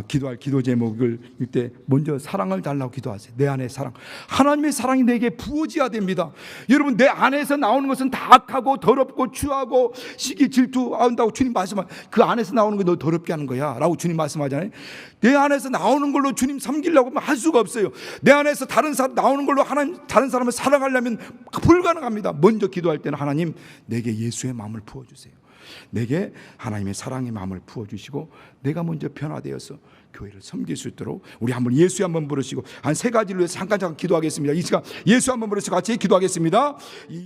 기도할 기도 제목을 이때 먼저 사랑을 달라고 기도하세요. 내 안에 사랑, 하나님의 사랑이 내게 부어져야 됩니다. 여러분 내 안에서 나오는 것은 다 악하고 더럽고 추하고 시기 질투한다고 주님 말씀하시면 그 안에서 나오는 거 너 더럽게 하는 거야 라고 주님 말씀하잖아요. 내 안에서 나오는 걸로 주님 섬기려고 하면 할 수가 없어요. 내 안에서 다른 사람 나오는 걸로 하나님 다른 사람을 사랑하려면 불가능합니다. 먼저 기도할 때는 하나님 내게 예수의 마음을 부어주세요. 내게 하나님의 사랑의 마음을 부어주시고 내가 먼저 변화되어서 교회를 섬길 수 있도록 우리 한번 예수 한번 부르시고 한 세 가지를 위해서 잠깐 기도하겠습니다. 이 시간 예수 한번 부르시고 같이 기도하겠습니다.